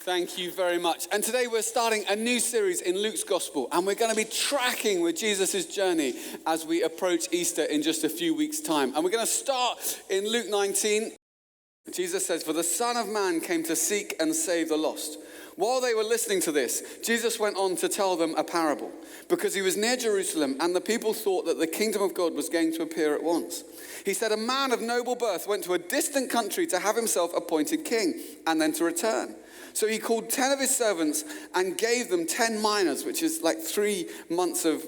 Thank you very much. And today we're starting a new series in Luke's Gospel, and we're going to be tracking with Jesus' journey as we approach Easter in just a few weeks' time. And we're going to start in Luke 19. Jesus says, "For the Son of Man came to seek and save the lost." While they were listening to this, Jesus went on to tell them a parable, because he was near Jerusalem and the people thought that the kingdom of God was going to appear at once. He said, "A man of noble birth went to a distant country to have himself appointed king and then to return. So he called 10 of his servants and gave them 10 minas, which is like 3 months of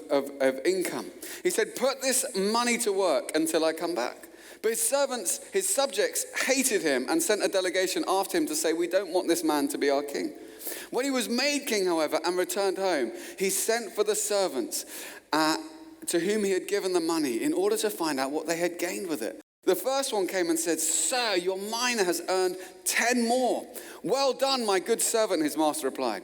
income. He said, 'Put this money to work until I come back.' But his subjects hated him and sent a delegation after him to say, 'We don't want this man to be our king.' When he was made king, however, and returned home, he sent for the servants to whom he had given the money in order to find out what they had gained with it. The first one came and said, 'Sir, your mina has earned 10 more. 'Well done, my good servant,' his master replied.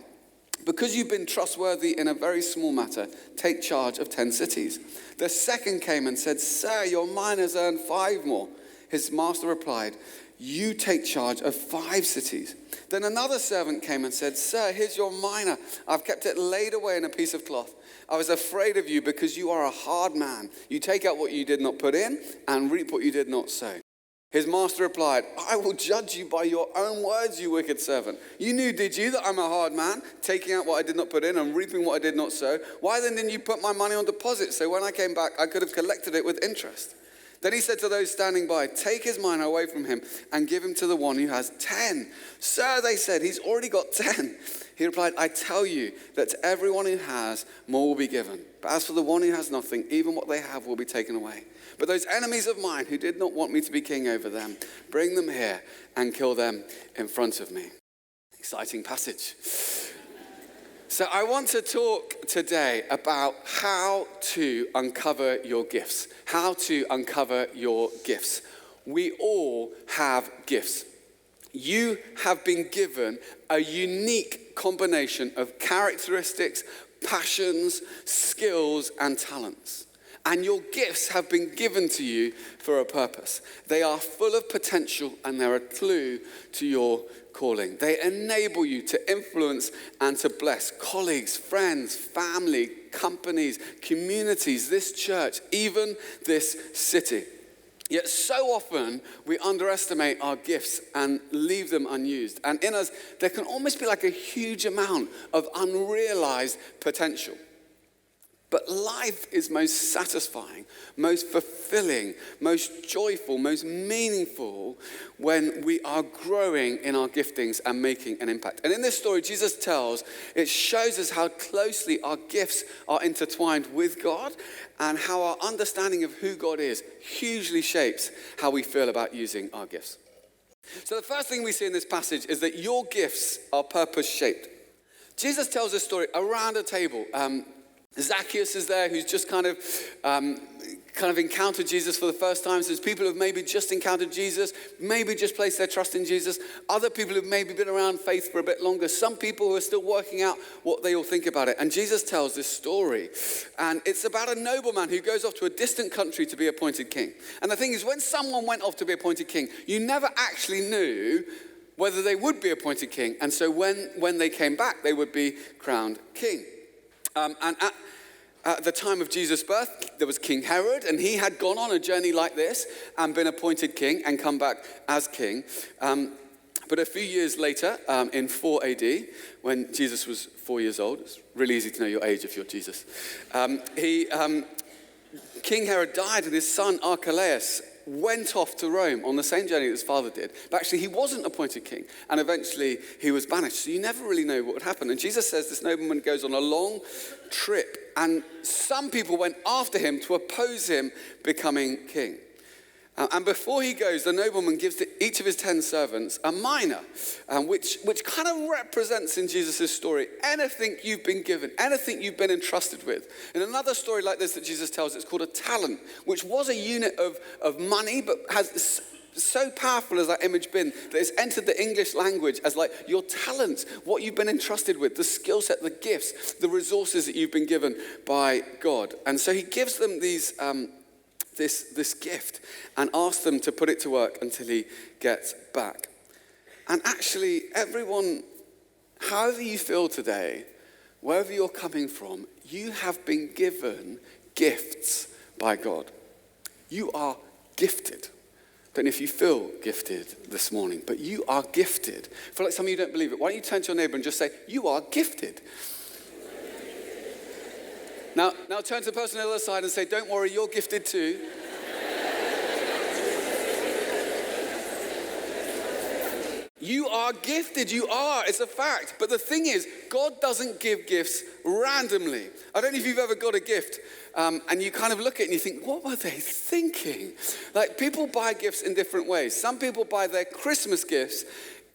'Because you've been trustworthy in a very small matter, take charge of 10 cities.' The second came and said, 'Sir, your mina has earned 5 more. His master replied, 'You take charge of 5 cities.' Then another servant came and said, 'Sir, here's your mina. I've kept it laid away in a piece of cloth. I was afraid of you because you are a hard man. You take out what you did not put in and reap what you did not sow.' His master replied, 'I will judge you by your own words, you wicked servant. You knew, did you, that I'm a hard man, taking out what I did not put in and reaping what I did not sow? Why then didn't you put my money on deposit so when I came back I could have collected it with interest?' Then he said to those standing by, 'Take his mina away from him and give him to the one who has 10. 'Sir,' they said, 'he's already got 10. He replied, 'I tell you that to everyone who has, more will be given. But as for the one who has nothing, even what they have will be taken away. But those enemies of mine who did not want me to be king over them, bring them here and kill them in front of me.'" Exciting passage. So I want to talk today about how to uncover your gifts. How to uncover your gifts. We all have gifts. You have been given a unique combination of characteristics, passions, skills, and talents. And your gifts have been given to you for a purpose. They are full of potential and they're a clue to your calling. They enable you to influence and to bless colleagues, friends, family, companies, communities, this church, even this city. Yet so often we underestimate our gifts and leave them unused. And in us, there can almost be like a huge amount of unrealized potential. But life is most satisfying, most fulfilling, most joyful, most meaningful when we are growing in our giftings and making an impact. And in this story, Jesus tells, it shows us how closely our gifts are intertwined with God and how our understanding of who God is hugely shapes how we feel about using our gifts. So the first thing we see in this passage is that your gifts are purpose-shaped. Jesus tells this story around a table. Zacchaeus is there, who's just kind of encountered Jesus for the first time. So there's people who've maybe just encountered Jesus, maybe just placed their trust in Jesus. Other people who've maybe been around faith for a bit longer. Some people who are still working out what they all think about it. And Jesus tells this story. And it's about a nobleman who goes off to a distant country to be appointed king. And the thing is, when someone went off to be appointed king, you never actually knew whether they would be appointed king. And so when they came back, they would be crowned king. And at the time of Jesus' birth, there was King Herod, and he had gone on a journey like this and been appointed king and come back as king. But a few years later, in 4 AD, when Jesus was 4 years old, it's really easy to know your age if you're Jesus, King Herod died, and his son Archelaus went off to Rome on the same journey that his father did. But actually, he wasn't appointed king, and eventually he was banished. So you never really know what would happen. And Jesus says this nobleman goes on a long trip, and some people went after him to oppose him becoming king. And before he goes, the nobleman gives to each of his 10 servants a mina, which kind of represents in Jesus' story anything you've been given, anything you've been entrusted with. In another story like this that Jesus tells, it's called a talent, which was a unit of money, but has so powerful as that image been that it's entered the English language as like your talent, what you've been entrusted with, the skill set, the gifts, the resources that you've been given by God. And so he gives them these this gift and asks them to put it to work until he gets back. And actually, everyone however you feel today, wherever you're coming from, you have been given gifts by God. You are gifted. Don't know if you feel gifted this morning, but you are gifted. I feel like some of you don't believe it. Why don't you turn to your neighbor and just say, you are gifted. Now turn to the person on the other side and say, don't worry, you're gifted too. You are gifted, you are, it's a fact. But the thing is, God doesn't give gifts randomly. I don't know if you've ever got a gift and you kind of look at it and you think, what were they thinking? Like, people buy gifts in different ways. Some people buy their Christmas gifts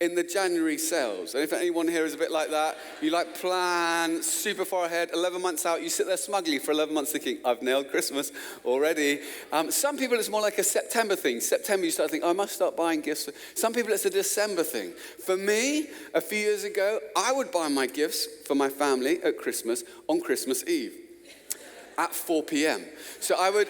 in the January sales. And if anyone here is a bit like that, you like plan super far ahead, 11 months out, you sit there smugly for 11 months thinking, I've nailed Christmas already. Some people it's more like a September thing. September you start thinking, I must start buying gifts. Some people it's a December thing. For me, a few years ago, I would buy my gifts for my family at Christmas on Christmas Eve at 4 p.m. So I would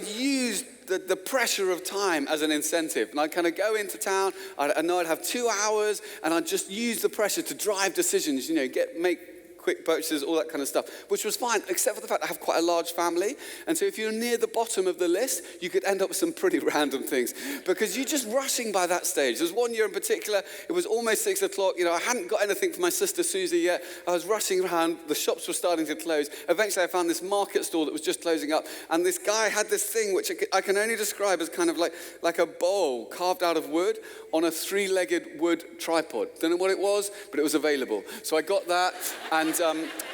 use the pressure of time as an incentive. And I'd kind of go into town, I know I'd have 2 hours, and I'd just use the pressure to drive decisions, make quick purchases, all that kind of stuff, which was fine, except for the fact I have quite a large family. And so if you're near the bottom of the list, you could end up with some pretty random things because you're just rushing by that stage. There's one year in particular, it was almost 6 o'clock. I hadn't got anything for my sister Susie yet. I was rushing around. The shops were starting to close. Eventually I found this market stall that was just closing up. And this guy had this thing, which I can only describe as kind of like a bowl carved out of wood on a 3-legged wood tripod. Don't know what it was, but it was available. So I got that and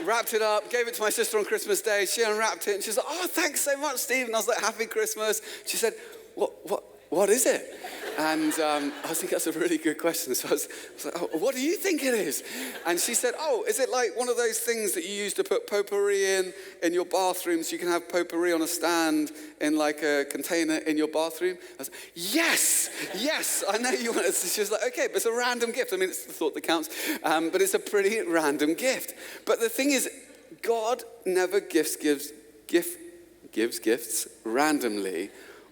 wrapped it up, gave it to my sister on Christmas Day. She unwrapped it and she was like, oh, thanks so much, Steve. And I was like, happy Christmas. She said, what is it? And I think that's a really good question. So I was like, oh, what do you think it is? And she said, oh, is it like one of those things that you use to put potpourri in your bathroom so you can have potpourri on a stand in like a container in your bathroom? I was like, yes, I know you want it. So she was like, okay, but it's a random gift. I mean, it's the thought that counts, but it's a pretty random gift. But the thing is, God never gives gifts randomly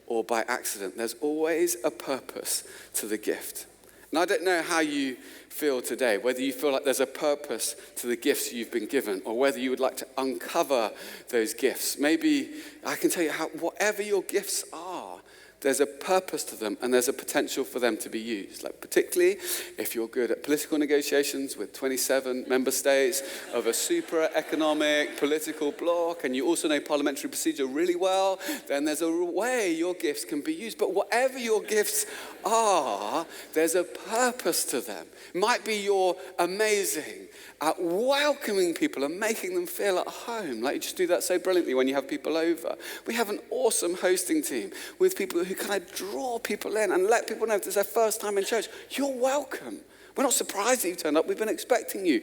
or by accident. There's always a purpose to the gift. And I don't know how you feel today, whether you feel like there's a purpose to the gifts you've been given, or whether you would like to uncover those gifts. Maybe I can tell you how, whatever your gifts are, there's a purpose to them and there's a potential for them to be used. Like particularly if you're good at political negotiations with 27 member states of a super economic political bloc, and you also know parliamentary procedure really well, then there's a way your gifts can be used. But whatever your gifts are, there's a purpose to them. It might be you're amazing at welcoming people and making them feel at home. Like you just do that so brilliantly when you have people over. We have an awesome hosting team with people who kind of draw people in and let people know if it's their first time in church, you're welcome. We're not surprised that you turned up. We've been expecting you.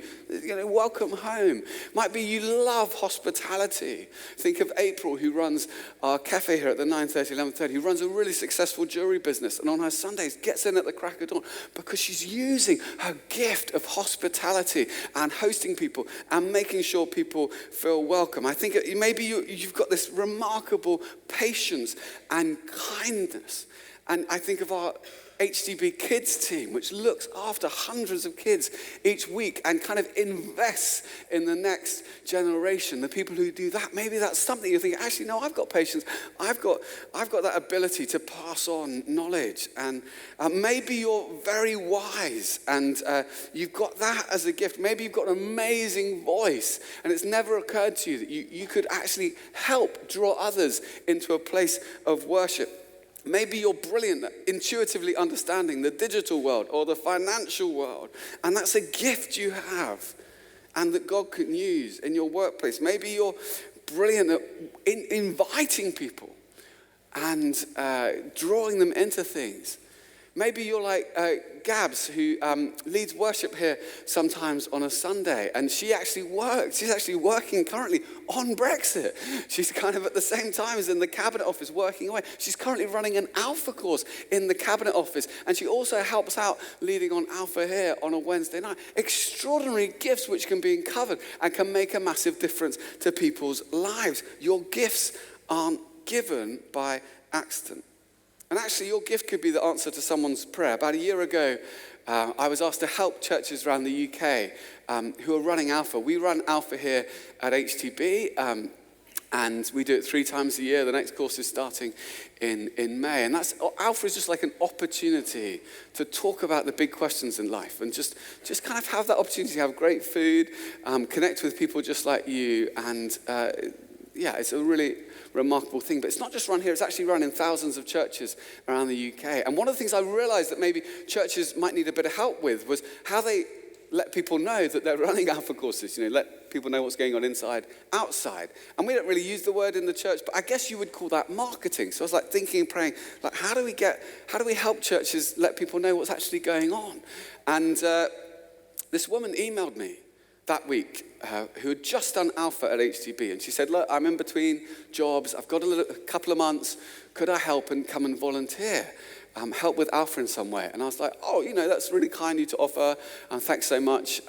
Welcome home. Might be you love hospitality. Think of April, who runs our cafe here at the 9:30, 11:30, who runs a really successful jewelry business, and on her Sundays gets in at the crack of dawn because she's using her gift of hospitality and hosting people and making sure people feel welcome. I think maybe you've got this remarkable patience and kindness. And I think of our HDB Kids team, which looks after hundreds of kids each week and kind of invests in the next generation. The people who do that, maybe that's something you think, actually, no, I've got patience. I've got that ability to pass on knowledge. And maybe you're very wise and you've got that as a gift. Maybe you've got an amazing voice and it's never occurred to you that you could actually help draw others into a place of worship. Maybe you're brilliant at intuitively understanding the digital world or the financial world, and that's a gift you have and that God can use in your workplace. Maybe you're brilliant at inviting people and drawing them into things. Maybe you're like Gabs, who leads worship here sometimes on a Sunday, and she actually works. She's actually working currently on Brexit. She's kind of at the same time as in the Cabinet Office working away. She's currently running an Alpha course in the Cabinet Office, and she also helps out leading on Alpha here on a Wednesday night. Extraordinary gifts which can be uncovered and can make a massive difference to people's lives. Your gifts aren't given by accident. And actually, your gift could be the answer to someone's prayer. About a year ago, I was asked to help churches around the UK who are running Alpha. We run Alpha here at HTB, and we do it 3 times a year. The next course is starting in May. And Alpha is just like an opportunity to talk about the big questions in life and just kind of have that opportunity to have great food, connect with people just like you. And it's a really remarkable thing. But it's not just run here, it's actually run in thousands of churches around the UK. And one of the things I realized that maybe churches might need a bit of help with was how they let people know that they're running Alpha courses, let people know what's going on inside, outside. And we don't really use the word in the church, but I guess you would call that marketing. So I was like thinking and praying, like how do we help churches let people know what's actually going on? And this woman emailed me that week who had just done Alpha at HTB. And she said, look, I'm in between jobs. I've got a couple of months. Could I help and come and volunteer? Help with Alpha in some way. And I was like, that's really kind of you to offer. Thanks so much.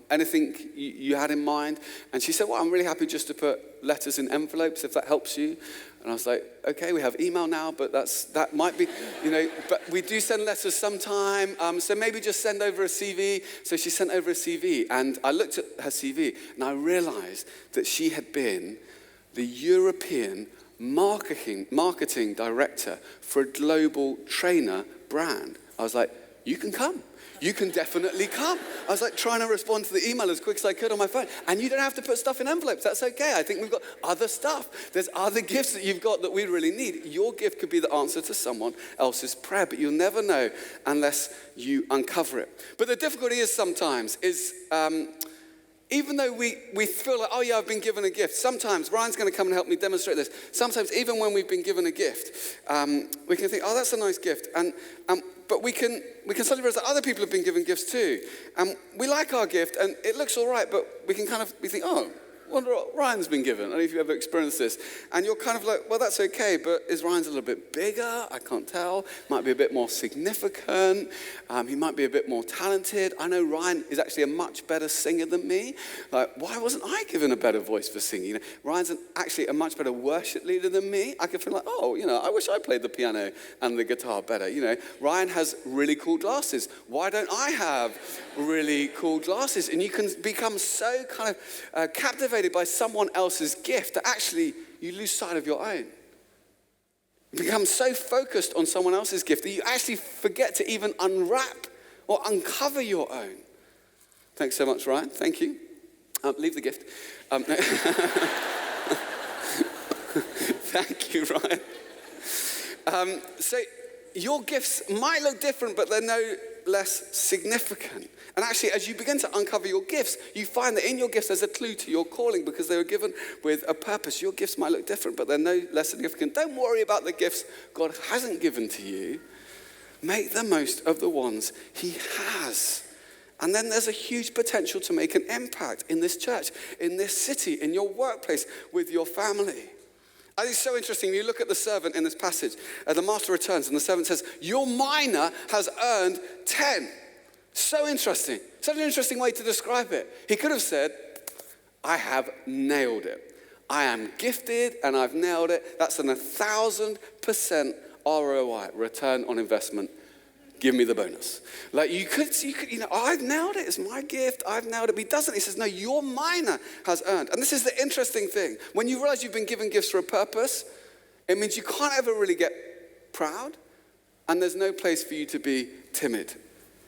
Anything you had in mind? And she said, well, I'm really happy just to put letters in envelopes if that helps you. And I was like, okay, we have email now, but that might be, but we do send letters sometime. So maybe just send over a CV. So she sent over a CV. And I looked at her CV and I realized that she had been the European marketing director for a global trainer brand. I was like, you can come. You can definitely come. I was like trying to respond to the email as quick as I could on my phone. And you don't have to put stuff in envelopes. That's okay. I think we've got other stuff. There's other gifts that you've got that we really need. Your gift could be the answer to someone else's prayer, but you'll never know unless you uncover it. But the difficulty is sometimes even though we feel like, I've been given a gift. Sometimes Ryan's going to come and help me demonstrate this. Sometimes even when we've been given a gift, we can think, that's a nice gift. But we can suddenly realize that other people have been given gifts too. We like our gift and it looks all right, but we think, I wonder what Ryan's been given. I don't know if you've ever experienced this. And you're kind of like, well, that's okay, but is Ryan's a little bit bigger? I can't tell. Might be a bit more significant. He might be a bit more talented. I know Ryan is actually a much better singer than me. Like, why wasn't I given a better voice for singing? Ryan's actually a much better worship leader than me. I could feel like, I wish I played the piano and the guitar better. Ryan has really cool glasses. Why don't I have really cool glasses? And you can become so kind of captivated by someone else's gift that actually you lose sight of your own. You become so focused on someone else's gift that you actually forget to even unwrap or uncover your own. Thanks so much, Ryan. Thank you. Leave the gift. No. Thank you, Ryan. So your gifts might look different, but they're no less significant. And actually, as you begin to uncover your gifts, you find that in your gifts there's a clue to your calling because they were given with a purpose. Your gifts might look different, but they're no less significant. Don't worry about the gifts God hasn't given to you. Make the most of the ones He has. And then there's a huge potential to make an impact in this church, in this city, in your workplace, with your family. I think it's so interesting. You look at the servant in this passage. The master returns and the servant says, your mina has earned 10. So interesting. Such an interesting way to describe it. He could have said, I have nailed it. I am gifted and I've nailed it. That's an 1,000% ROI, return on investment. Give me the bonus. Like you could, I've nailed it. It's my gift. I've nailed it. But he doesn't. He says, no, your mina has earned. And this is the interesting thing. When you realize you've been given gifts for a purpose, it means you can't ever really get proud. And there's no place for you to be timid.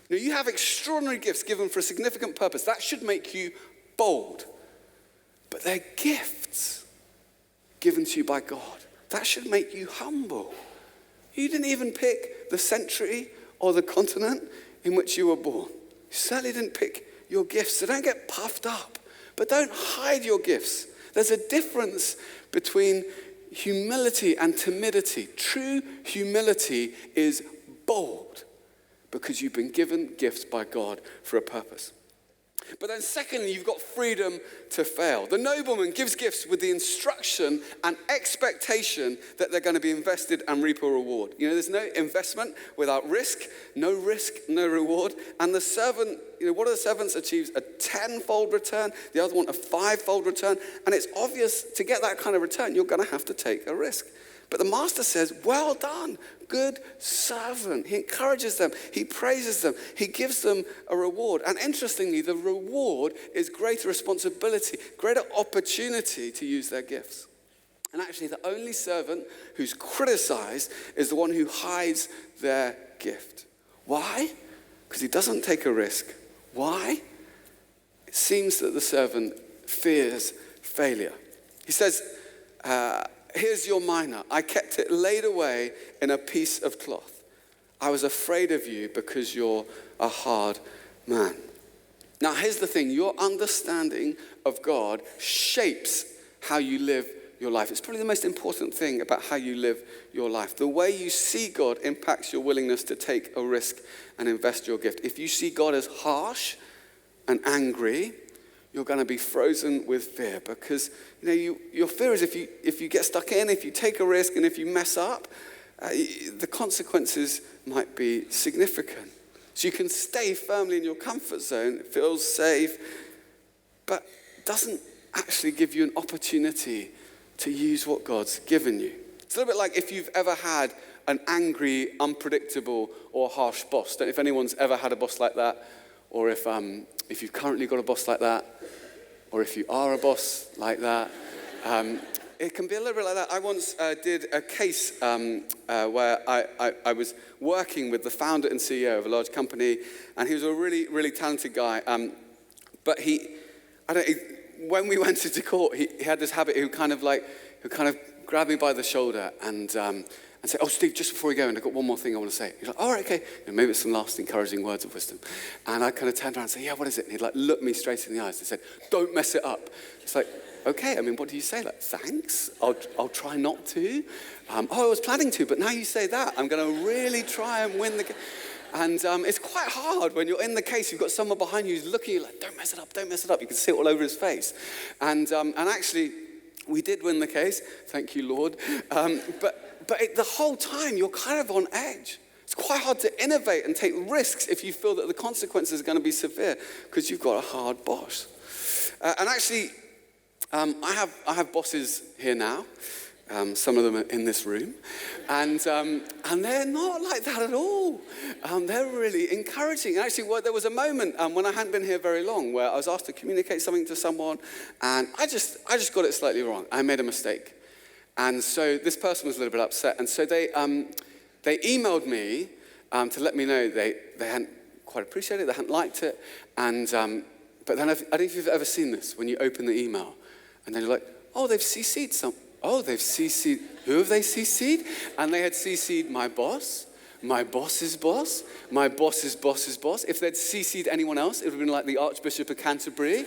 You have extraordinary gifts given for a significant purpose. That should make you bold. But they're gifts given to you by God. That should make you humble. You didn't even pick the century or the continent in which you were born. You certainly didn't pick your gifts. So don't get puffed up. But don't hide your gifts. There's a difference between humility and timidity. True humility is bold, because you've been given gifts by God for a purpose. But then secondly, you've got freedom to fail. The nobleman gives gifts with the instruction and expectation that they're going to be invested and reap a reward. There's no investment without risk, no reward. And the servant, one of the servants achieves a 10-fold return, the other one a 5-fold return. And it's obvious to get that kind of return, you're going to have to take a risk. But the master says, well done, good servant. He encourages them. He praises them. He gives them a reward. And interestingly, the reward is greater responsibility, greater opportunity to use their gifts. And actually, the only servant who's criticized is the one who hides their gift. Why? Because he doesn't take a risk. Why? It seems that the servant fears failure. He says, here's your mina. I kept it laid away in a piece of cloth. I was afraid of you because you're a hard man. Now, here's the thing. Your understanding of God shapes how you live your life. It's probably the most important thing about how you live your life. The way you see God impacts your willingness to take a risk and invest your gift. If you see God as harsh and angry, you're going to be frozen with fear, because your fear is if you get stuck in, if you take a risk, and if you mess up, the consequences might be significant. So you can stay firmly in your comfort zone, it feels safe, but doesn't actually give you an opportunity to use what God's given you. It's a little bit like if you've ever had an angry, unpredictable, or harsh boss. Don't know if anyone's ever had a boss like that, or if you've currently got a boss like that, or if you are a boss like that. It can be a little bit like that. I once did a case where I was working with the founder and CEO of a large company, and he was a really, really talented guy. But when we went into court, he had this habit. He would kind of grab me by the shoulder and say, "Oh, Steve, just before we go, and I've got one more thing I want to say." He's like, "All right, okay." And maybe it's some last encouraging words of wisdom. And I kind of turned around and said, "Yeah, what is it?" And he'd look me straight in the eyes and said, "Don't mess it up." It's like, okay, I mean, what do you say? Thanks, I'll try not to. I was planning to, but now you say that, I'm going to really try and win the game. And it's quite hard when you're in the case, you've got someone behind you who's looking at you like, don't mess it up, don't mess it up. You can see it all over his face. And actually, we did win the case. Thank you, Lord. But the whole time, you're kind of on edge. It's quite hard to innovate and take risks if you feel that the consequences are going to be severe because you've got a hard boss. And actually, I have bosses here now. Some of them are in this room, and they're not like that at all. They're really encouraging. And actually, there was a moment when I hadn't been here very long where I was asked to communicate something to someone, and I just got it slightly wrong. I made a mistake, and so this person was a little bit upset, and so they emailed me to let me know they hadn't quite appreciated it, they hadn't liked it, and but then I don't know if you've ever seen this when you open the email, and then you're like, oh, they've CC'd some. Oh, they've CC'd, who have they CC'd? And they had CC'd my boss, my boss's boss, my boss's boss's boss. If they'd CC'd anyone else, it would have been like the Archbishop of Canterbury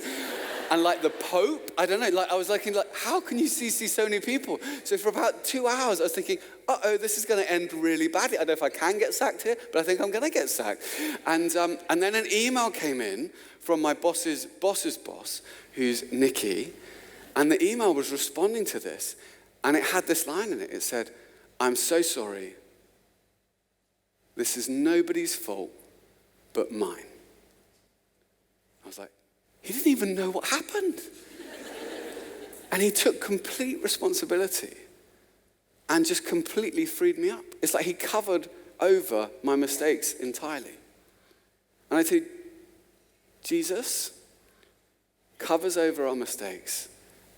and like the Pope. I don't know, I was like, how can you CC so many people? So for about 2 hours, I was thinking, this is going to end really badly. I don't know if I can get sacked here, but I think I'm going to get sacked. And then an email came in from my boss's boss's boss, who's Nikki, and the email was responding to this, and it had this line in it. It said, "I'm so sorry. This is nobody's fault but mine." I was like, he didn't even know what happened. And he took complete responsibility and just completely freed me up. It's like he covered over my mistakes entirely. And I tell you, Jesus covers over our mistakes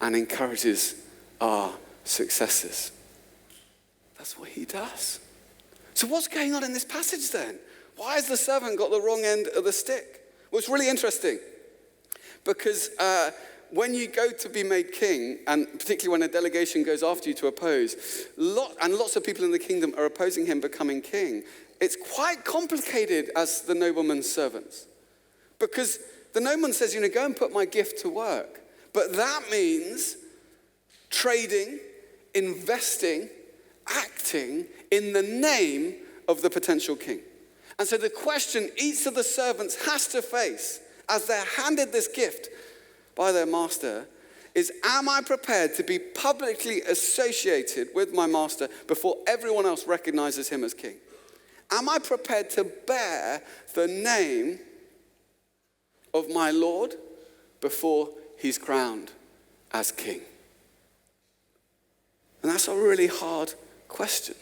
and encourages our successes. That's what he does. So what's going on in this passage then? Why has the servant got the wrong end of the stick? Well, it's really interesting because when you go to be made king, and particularly when a delegation goes after you to oppose, lots of people in the kingdom are opposing him becoming king, it's quite complicated as the nobleman's servants. Because the nobleman says, go and put my gift to work. But that means trading, investing, acting in the name of the potential king. And so the question each of the servants has to face as they're handed this gift by their master is, am I prepared to be publicly associated with my master before everyone else recognizes him as king? Am I prepared to bear the name of my Lord before he's crowned as king? And that's a really hard question.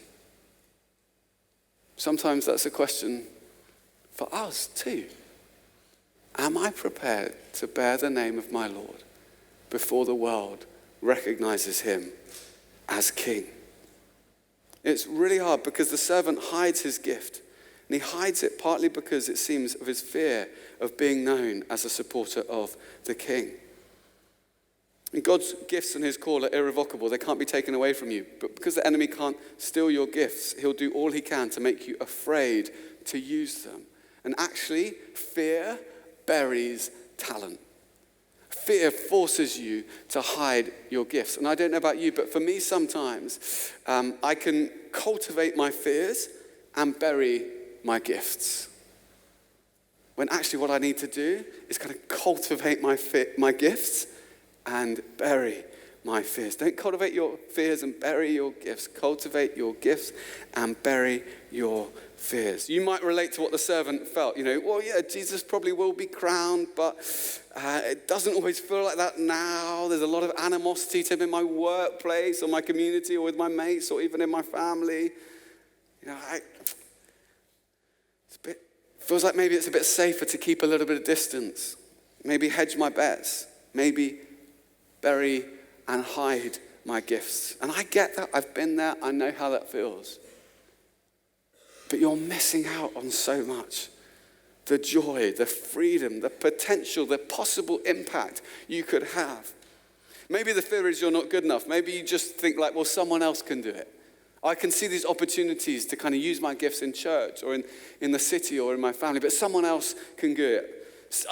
Sometimes that's a question for us too. Am I prepared to bear the name of my Lord before the world recognizes him as king? It's really hard because the servant hides his gift. And he hides it partly because it seems of his fear of being known as a supporter of the king. And God's gifts and his call are irrevocable. They can't be taken away from you. But because the enemy can't steal your gifts, he'll do all he can to make you afraid to use them. And actually, fear buries talent. Fear forces you to hide your gifts. And I don't know about you, but for me sometimes, I can cultivate my fears and bury my gifts. When actually what I need to do is kind of cultivate my gifts and bury my fears. Don't cultivate your fears and bury your gifts. Cultivate your gifts and bury your fears. You might relate to what the servant felt. Well, yeah, Jesus probably will be crowned, but it doesn't always feel like that now. There's a lot of animosity to him in my workplace or my community or with my mates or even in my family. Feels like maybe it's a bit safer to keep a little bit of distance. Maybe hedge my bets. Maybe bury and hide my gifts. And I get that. I've been there. I know how that feels. But you're missing out on so much. The joy, the freedom, the potential, the possible impact you could have. Maybe the fear is you're not good enough. Maybe you just think like, well, someone else can do it. I can see these opportunities to kind of use my gifts in church or in the city or in my family, but someone else can do it.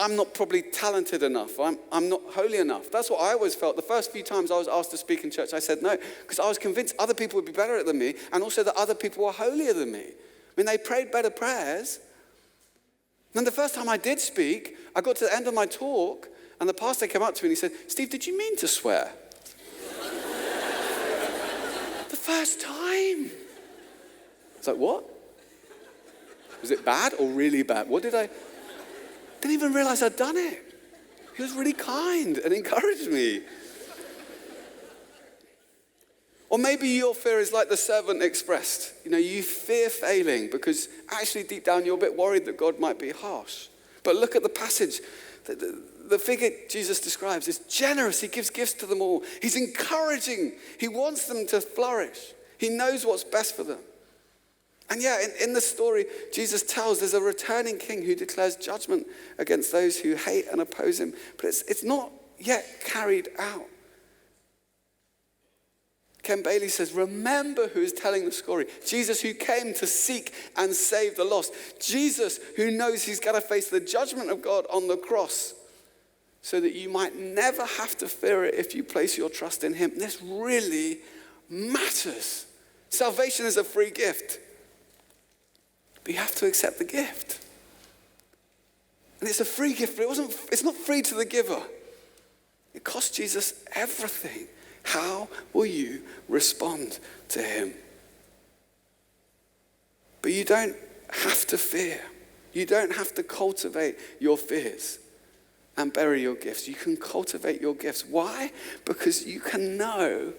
I'm not probably talented enough. I'm not holy enough. That's what I always felt. The first few times I was asked to speak in church, I said no, because I was convinced other people would be better than me, and also that other people were holier than me. I mean, they prayed better prayers. And then the first time I did speak, I got to the end of my talk, and the pastor came up to me and he said, "Steve, did you mean to swear?" The first time. It's like, what? Was it bad or really bad? What did I... Didn't even realize I'd done it. He was really kind and encouraged me. Or maybe your fear is like the servant expressed. You fear failing because actually deep down you're a bit worried that God might be harsh. But look at the passage. The figure Jesus describes is generous. He gives gifts to them all. He's encouraging. He wants them to flourish. He knows what's best for them. And yeah, in the story, Jesus tells there's a returning king who declares judgment against those who hate and oppose him. But it's not yet carried out. Ken Bailey says, remember who is telling the story. Jesus who came to seek and save the lost. Jesus who knows he's got to face the judgment of God on the cross so that you might never have to fear it if you place your trust in him. This really matters. Salvation is a free gift. But you have to accept the gift. And it's a free gift, but it's not free to the giver. It cost Jesus everything. How will you respond to him? But you don't have to fear. You don't have to cultivate your fears and bury your gifts. You can cultivate your gifts. Why? Because you can know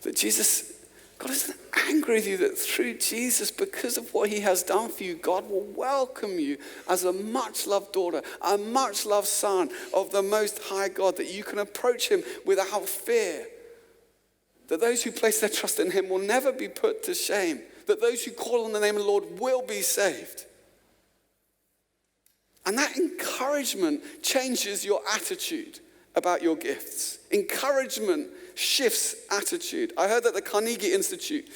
that God isn't angry with you, that through Jesus, because of what he has done for you, God will welcome you as a much-loved daughter, a much-loved son of the Most High God, that you can approach him without fear. That those who place their trust in him will never be put to shame. That those who call on the name of the Lord will be saved. And that encouragement changes your attitude about your gifts. Encouragement shifts attitude. I heard that the Carnegie Institute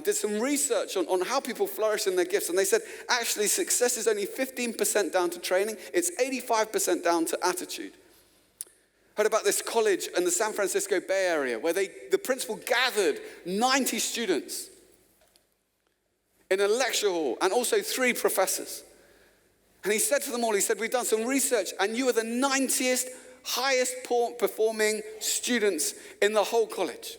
did some research on how people flourish in their gifts. And they said, actually, success is only 15% down to training. It's 85% down to attitude. Heard about this college in the San Francisco Bay Area where the principal gathered 90 students in a lecture hall and also 3 professors. And he said to them all, we've done some research and you are the 90th highest performing students in the whole college.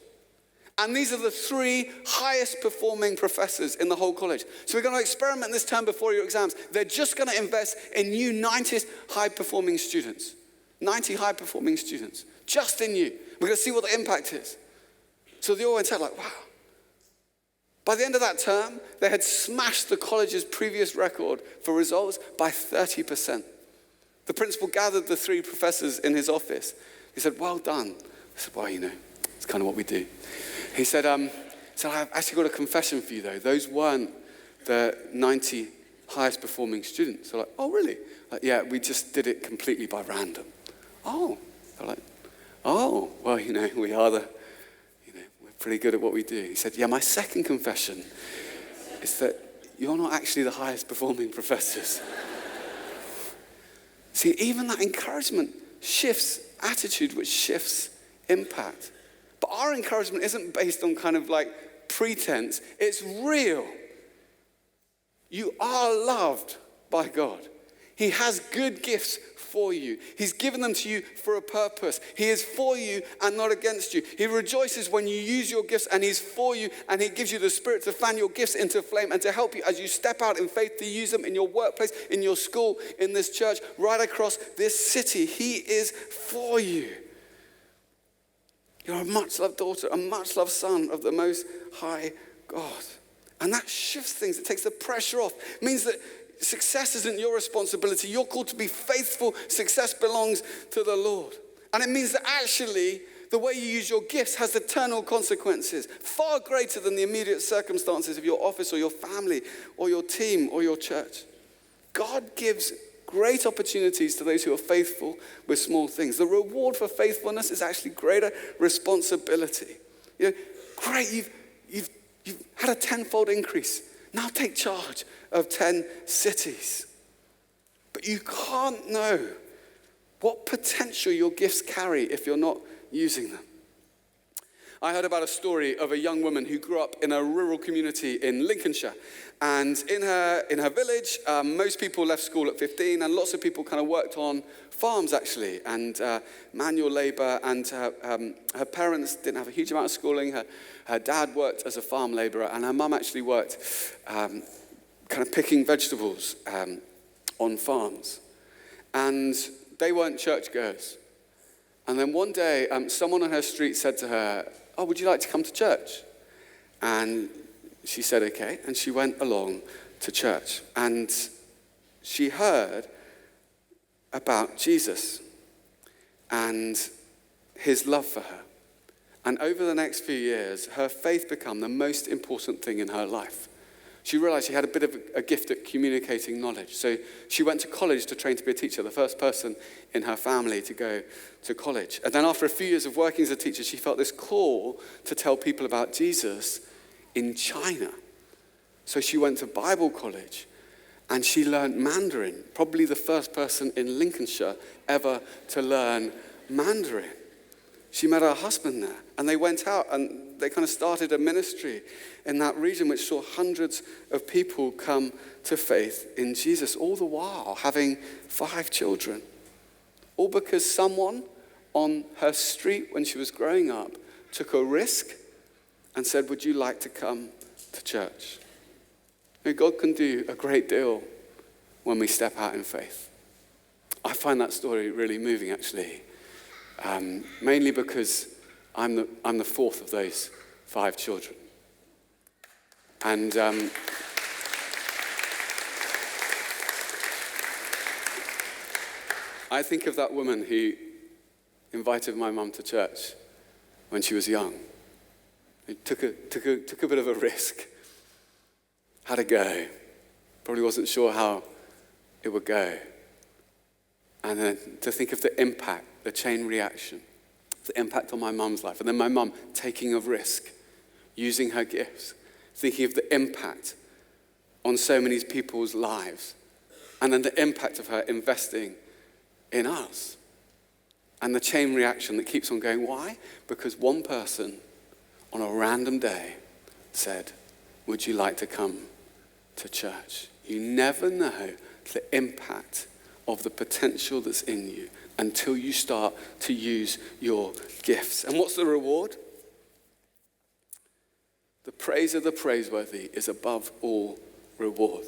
And these are the 3 highest performing professors in the whole college. So we're going to experiment this term before your exams. They're just going to invest in you 90 high performing students. 90 high-performing students, just in you. We're going to see what the impact is. So they all went out like, wow. By the end of that term, they had smashed the college's previous record for results by 30%. The principal gathered the 3 professors in his office. He said, well done. I said, well, it's kind of what we do. He said, I've actually got a confession for you, though. Those weren't the 90 highest performing students. They're like, oh, really? Like, yeah, we just did it completely by random. Oh. They're like, oh, well, we are we're pretty good at what we do. He said, yeah, my second confession is that you're not actually the highest performing professors. See, even that encouragement shifts attitude, which shifts impact. But our encouragement isn't based on kind of like pretense. It's real. You are loved by God. He has good gifts for you. He's given them to you for a purpose. He is for you and not against you. He rejoices when you use your gifts, and he's for you, and he gives you the Spirit to fan your gifts into flame and to help you as you step out in faith to use them in your workplace, in your school, in this church, right across this city. He is for you. You're a much-loved daughter, a much-loved son of the Most High God. And that shifts things. It takes the pressure off. It means that success isn't your responsibility. You're called to be faithful. Success belongs to the Lord. And it means that actually the way you use your gifts has eternal consequences, far greater than the immediate circumstances of your office or your family or your team or your church. God gives great opportunities to those who are faithful with small things. The reward for faithfulness is actually greater responsibility. Great, you've had a tenfold increase. Now take charge of 10 cities. But you can't know what potential your gifts carry if you're not using them. I heard about a story of a young woman who grew up in a rural community in Lincolnshire. And in her village, most people left school at 15, and lots of people kind of worked on farms, actually, and manual labor. And her parents didn't have a huge amount of schooling. Her dad worked as a farm laborer, and her mum actually worked kind of picking vegetables on farms. And they weren't churchgoers. And then one day, someone on her street said to her, oh, would you like to come to church? And she said, okay. And she went along to church. And she heard about Jesus and his love for her. And over the next few years, her faith became the most important thing in her life. She realized she had a bit of a gift at communicating knowledge. So she went to college to train to be a teacher, the first person in her family to go to college. And then after a few years of working as a teacher, she felt this call to tell people about Jesus in China. So she went to Bible college and she learned Mandarin, probably the first person in Lincolnshire ever to learn Mandarin. She met her husband there, and they went out and they kind of started a ministry in that region which saw hundreds of people come to faith in Jesus, all the while having 5 children. All because someone on her street when she was growing up took a risk and said, would you like to come to church? God can do a great deal when we step out in faith. I find that story really moving, actually. Mainly because I'm the 4th of those 5 children. And I think of that woman who invited my mum to church when she was young. It took a bit of a risk. Had a go. Probably wasn't sure how it would go. And then to think of the impact, the chain reaction, the impact on my mum's life. And then my mum taking a risk, using her gifts, thinking of the impact on so many people's lives. And then the impact of her investing in us. And the chain reaction that keeps on going. Why? Because one person on a random day said, would you like to come to church? You never know the impact of the potential that's in you until you start to use your gifts. And what's the reward? The praise of the praiseworthy is above all reward.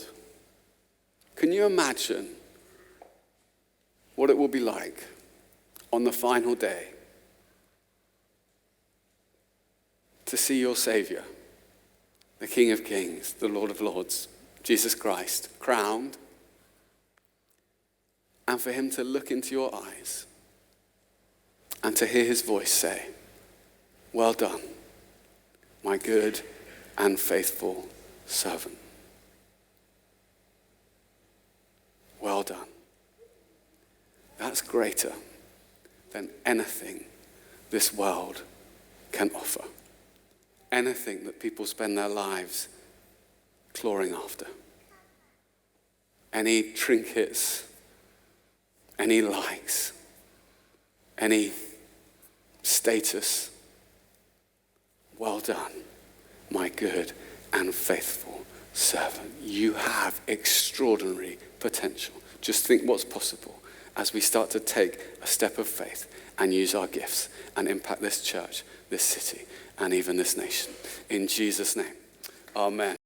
Can you imagine what it will be like on the final day to see your Savior the King of Kings, the Lord of Lords, Jesus Christ, crowned, and for him to look into your eyes and to hear his voice say, well done, my good and faithful servant. Well done. That's greater than anything this world can offer. Anything that people spend their lives clawing after. Any trinkets, any likes, any status. Well done, my good and faithful servant. You have extraordinary potential. Just think what's possible as we start to take a step of faith and use our gifts and impact this church, this city, and even this nation. In Jesus' name, amen.